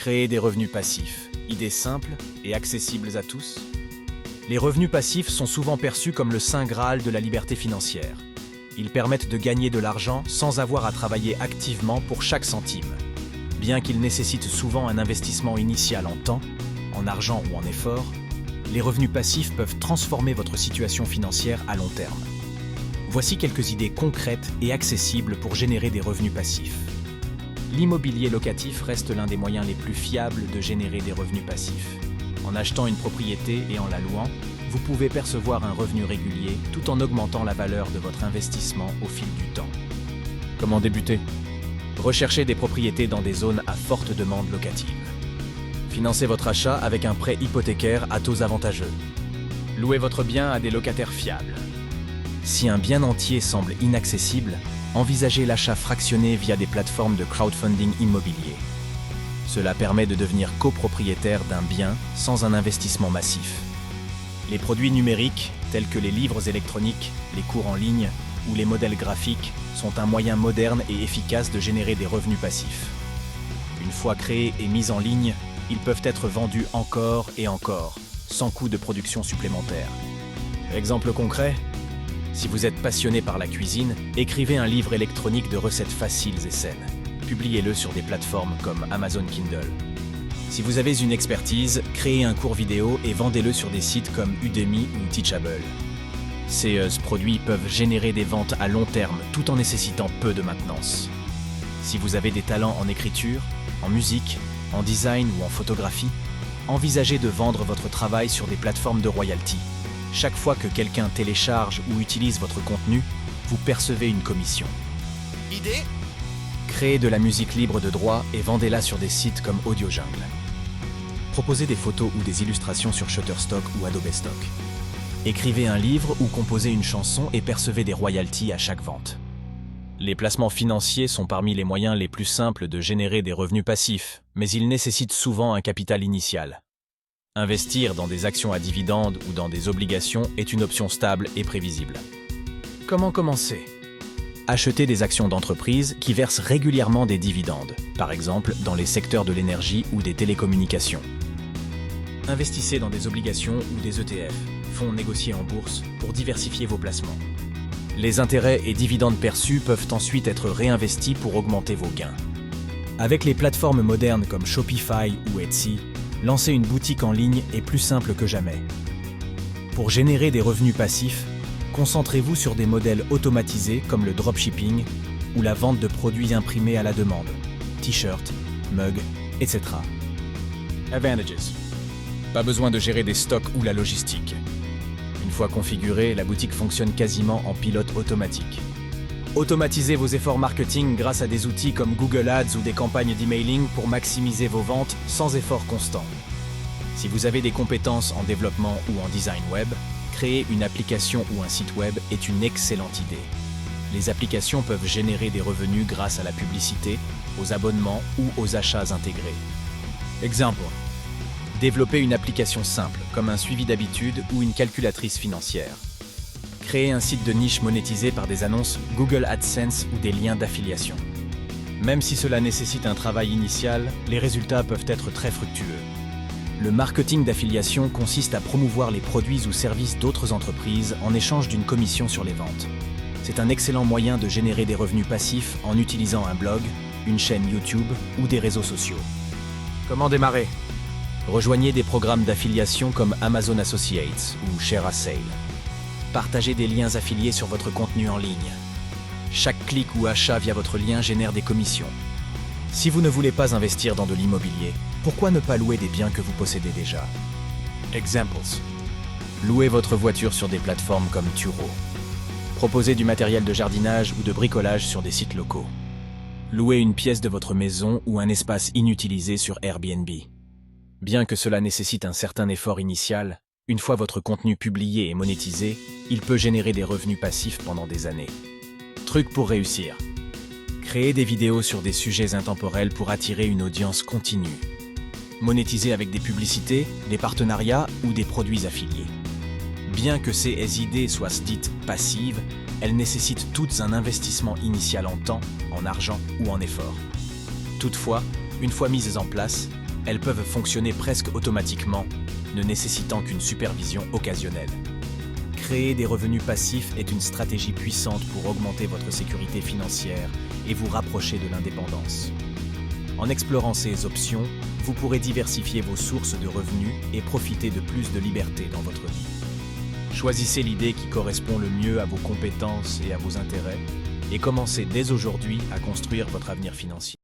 Créer des revenus passifs, idée simple et accessibles à tous. Les revenus passifs sont souvent perçus comme le saint graal de la liberté financière. Ils permettent de gagner de l'argent sans avoir à travailler activement pour chaque centime. Bien qu'ils nécessitent souvent un investissement initial en temps, en argent ou en effort, les revenus passifs peuvent transformer votre situation financière à long terme. Voici quelques idées concrètes et accessibles pour générer des revenus passifs. L'immobilier locatif reste l'un des moyens les plus fiables de générer des revenus passifs. En achetant une propriété et en la louant, vous pouvez percevoir un revenu régulier tout en augmentant la valeur de votre investissement au fil du temps. Comment débuter? Recherchez des propriétés dans des zones à forte demande locative. Financez votre achat avec un prêt hypothécaire à taux avantageux. Louez votre bien à des locataires fiables. Si un bien entier semble inaccessible, envisagez l'achat fractionné via des plateformes de crowdfunding immobilier. Cela permet de devenir copropriétaire d'un bien sans un investissement massif. Les produits numériques, tels que les livres électroniques, les cours en ligne ou les modèles graphiques, sont un moyen moderne et efficace de générer des revenus passifs. Une fois créés et mis en ligne, ils peuvent être vendus encore et encore, sans coût de production supplémentaire. Exemple concret? Si vous êtes passionné par la cuisine, écrivez un livre électronique de recettes faciles et saines. Publiez-le sur des plateformes comme Amazon Kindle. Si vous avez une expertise, créez un cours vidéo et vendez-le sur des sites comme Udemy ou Teachable. Ces produits peuvent générer des ventes à long terme tout en nécessitant peu de maintenance. Si vous avez des talents en écriture, en musique, en design ou en photographie, envisagez de vendre votre travail sur des plateformes de royalties. Chaque fois que quelqu'un télécharge ou utilise votre contenu, vous percevez une commission. Idée? Créez de la musique libre de droit et vendez-la sur des sites comme AudioJungle. Proposez des photos ou des illustrations sur Shutterstock ou Adobe Stock. Écrivez un livre ou composez une chanson et percevez des royalties à chaque vente. Les placements financiers sont parmi les moyens les plus simples de générer des revenus passifs, mais ils nécessitent souvent un capital initial. Investir dans des actions à dividendes ou dans des obligations est une option stable et prévisible. Comment commencer? Achetez des actions d'entreprise qui versent régulièrement des dividendes, par exemple dans les secteurs de l'énergie ou des télécommunications. Investissez dans des obligations ou des ETF, fonds négociés en bourse, pour diversifier vos placements. Les intérêts et dividendes perçus peuvent ensuite être réinvestis pour augmenter vos gains. Avec les plateformes modernes comme Shopify ou Etsy, lancer une boutique en ligne est plus simple que jamais. Pour générer des revenus passifs, concentrez-vous sur des modèles automatisés comme le dropshipping ou la vente de produits imprimés à la demande, t-shirts, mugs, etc. Advantages. Pas besoin de gérer des stocks ou la logistique. Une fois configurée, la boutique fonctionne quasiment en pilote automatique. Automatisez vos efforts marketing grâce à des outils comme Google Ads ou des campagnes d'emailing pour maximiser vos ventes sans effort constant. Si vous avez des compétences en développement ou en design web, créer une application ou un site web est une excellente idée. Les applications peuvent générer des revenus grâce à la publicité, aux abonnements ou aux achats intégrés. Exemple. Développer une application simple, comme un suivi d'habitude ou une calculatrice financière. Créer un site de niche monétisé par des annonces Google AdSense ou des liens d'affiliation. Même si cela nécessite un travail initial, les résultats peuvent être très fructueux. Le marketing d'affiliation consiste à promouvoir les produits ou services d'autres entreprises en échange d'une commission sur les ventes. C'est un excellent moyen de générer des revenus passifs en utilisant un blog, une chaîne YouTube ou des réseaux sociaux. Comment démarrer? Rejoignez des programmes d'affiliation comme Amazon Associates ou ShareASale. Partagez des liens affiliés sur votre contenu en ligne. Chaque clic ou achat via votre lien génère des commissions. Si vous ne voulez pas investir dans de l'immobilier, pourquoi ne pas louer des biens que vous possédez déjà? Examples. Louez votre voiture sur des plateformes comme Turo. Proposez du matériel de jardinage ou de bricolage sur des sites locaux. Louez une pièce de votre maison ou un espace inutilisé sur Airbnb. Bien que cela nécessite un certain effort initial, une fois votre contenu publié et monétisé, il peut générer des revenus passifs pendant des années. Truc pour réussir. Créer des vidéos sur des sujets intemporels pour attirer une audience continue. Monétiser avec des publicités, des partenariats ou des produits affiliés. Bien que ces idées soient dites passives, elles nécessitent toutes un investissement initial en temps, en argent ou en effort. Toutefois, une fois mises en place, Elles peuvent fonctionner presque automatiquement, ne nécessitant qu'une supervision occasionnelle. Créer des revenus passifs est une stratégie puissante pour augmenter votre sécurité financière et vous rapprocher de l'indépendance. En explorant ces options, vous pourrez diversifier vos sources de revenus et profiter de plus de liberté dans votre vie. Choisissez l'idée qui correspond le mieux à vos compétences et à vos intérêts et commencez dès aujourd'hui à construire votre avenir financier.